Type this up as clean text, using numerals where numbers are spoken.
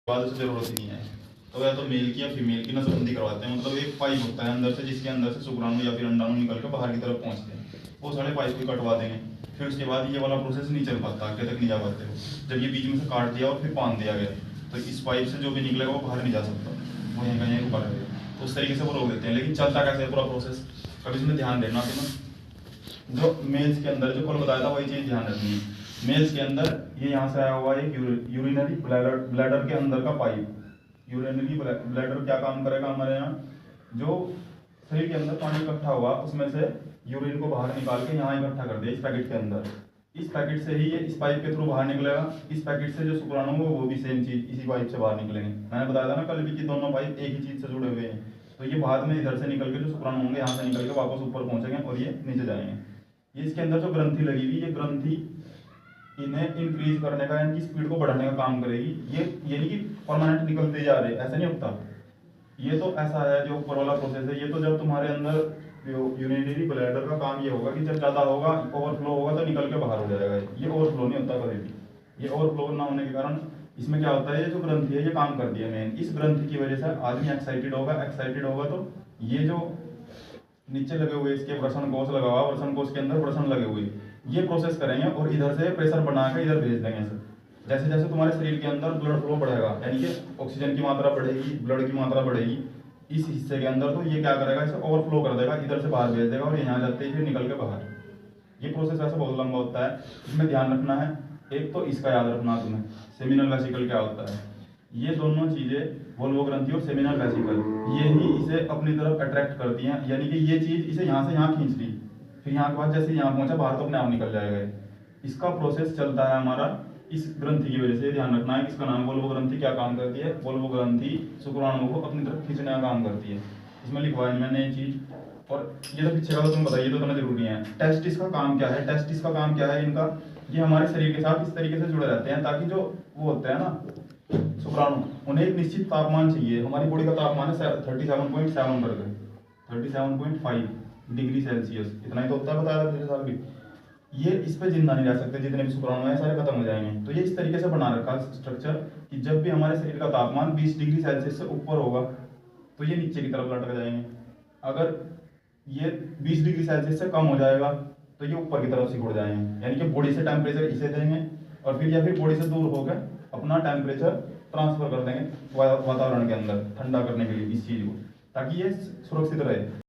बाद उसे जरूरत ही नहीं है। तो या तो मेल की या फीमेल की नसबंदी करवाते हैं। मतलब एक पाइप होता है अंदर से, जिसके अंदर से शुक्राणु या फिर अंडाणु निकल कर बाहर की तरफ पहुंचते हैं। वो सारे पाइप को कटवा देंगे। फिर उसके बाद ये वाला प्रोसेस नहीं चल पाता, आगे तक नहीं जा पाते हो। जब ये बीच में से काट दिया और फिर बांध दिया गया, तो इस पाइप से जो भी निकलेगा वो बाहर नहीं जा सकता, वो यहीं का यहीं रुका रहेगा। तो उस तरीके से वो रोक देते हैं। लेकिन चलता कैसे है पूरा प्रोसेस, कभी इसमें ध्यान देना कि ना, जो मेल्स के अंदर जो कल बताया था वही चीज़ ध्यान रखनी है। मेल्स के अंदर ये यहाँ से आया हुआ है यूरिनरी ब्लैडर के अंदर का पाइप। यूरिनरी ब्लैडर क्या काम करेगा हमारे यहाँ, जो शरीर के अंदर पानी इकट्ठा हुआ उसमें से यूरिन को बाहर निकाल के यहाँ इकट्ठा कर दिया इस पैकेट के अंदर। इस पैकेट से ही ये इस पाइप के थ्रू बाहर निकलेगा। इस पैकेट से जो शुक्राणु हो वो भी सेम चीज इसी पाइप से बाहर निकलेंगे। मैंने बताया था ना कल भी कि दोनों पाइप एक ही चीज से जुड़े हुए हैं। तो ये बाद में इधर से निकल के जो शुक्राणु होंगे यहाँ से निकल के वापस ऊपर पहुंचेंगे और ये नीचे जाएंगे। ये इसके अंदर जो ग्रंथि लगी हुई, ये ग्रंथि इन्हें इंक्रीज करने का, इनकी स्पीड को बढ़ाने का काम करेगी। ये नहीं कि परमानेंट निकलते जा रहे, ऐसा नहीं होता। ये तो ऐसा है जो ऊपर वाला प्रोसेस है। ये तो जब तुम्हारे अंदर यूरिनरी ब्लैडर का काम ये होगा कि जब ज़्यादा होगा, ओवरफ्लो होगा तो निकल के बाहर हो जाएगा। ये ओवरफ्लो नहीं होता कभी भी। ये ओवरफ्लो ना होने के कारण इसमें क्या होता है, ये जो ग्रंथि है ये काम करती है मेन। इस ग्रंथि की वजह से आदमी एक्साइटेड होगा तो ये जो नीचे लगे हुए इसके वृषण कोष लगा हुआ, वृषण कोष के अंदर वृषण लगे हुए, ये प्रोसेस करेंगे और इधर से प्रेशर बना के इधर भेज देंगे इसे। जैसे जैसे तुम्हारे शरीर के अंदर ब्लड फ्लो बढ़ेगा, यानी कि ऑक्सीजन की मात्रा बढ़ेगी, ब्लड की मात्रा बढ़ेगी इस हिस्से के अंदर, तो ये क्या करेगा, इसे ओवरफ्लो कर देगा, इधर से बाहर भेज देगा और यहाँ जाते ही फिर निकल के बाहर। ये प्रोसेस ऐसा बहुत लंबा होता है, इसमें ध्यान रखना है। एक तो इसका याद रखना तुम्हें, सेमिनल वेसिकल क्या होता है। ये दोनों चीजें वोल्वो ग्रंथि और सेमिनल वेसिकल, ये ही इसे अपनी तरफ अट्रैक्ट करती हैं। यानी कि ये चीज इसे यहाँ से यहाँ खींच ली, फिर यहाँ के बाद जैसे यहाँ पहुंचा बाहर तो अपने आप निकल जाएगा। इसका प्रोसेस चलता है हमारा इस ग्रंथि की वजह से। ध्यान रखना है, इसका नाम वोल्वो ग्रंथि क्या काम करती है। वोल्वो ग्रंथि शुक्राणु को अपनी तरफ खींचने का काम करती है। इसमें लिखवाया मैंने ये चीज, और ये तो पीछे का तो तुम बताइए, तो तुम्हें जरूरी है। टेस्टिस का काम क्या है, टेस्टिस का काम क्या है इनका, ये हमारे शरीर के साथ इस तरीके से जुड़े रहते हैं ताकि जो वो होते हैं ना शुक्राणु, उन्हें एक निश्चित तापमान चाहिए। हमारी बॉडी का तापमान है 37.7 करके 37.5 डिग्री सेल्सियस, इतना ही तो होता है, बताया था पिछले साल भी। ये इस पे जिंदा नहीं रह सकते, जितने भी शुक्राणु हैं सारे खत्म हो जाएंगे। तो ये इस तरीके से बना रखा है स्ट्रक्चर कि जब भी हमारे शरीर का तापमान 20 डिग्री सेल्सियस से ऊपर होगा तो ये नीचे की तरफ लटक जाएंगे। अगर ये 20 डिग्री सेल्सियस से कम हो जाएगा तो ये ऊपर की तरफ सिकुड़ जाएंगे। यानी कि बॉडी से टेम्परेचर इसे देंगे और फिर या फिर बॉडी से दूर होकर अपना टेम्परेचर ट्रांसफर कर देंगे वातावरण के अंदर ठंडा करने के लिए इस चीज को, ताकि ये सुरक्षित रहे।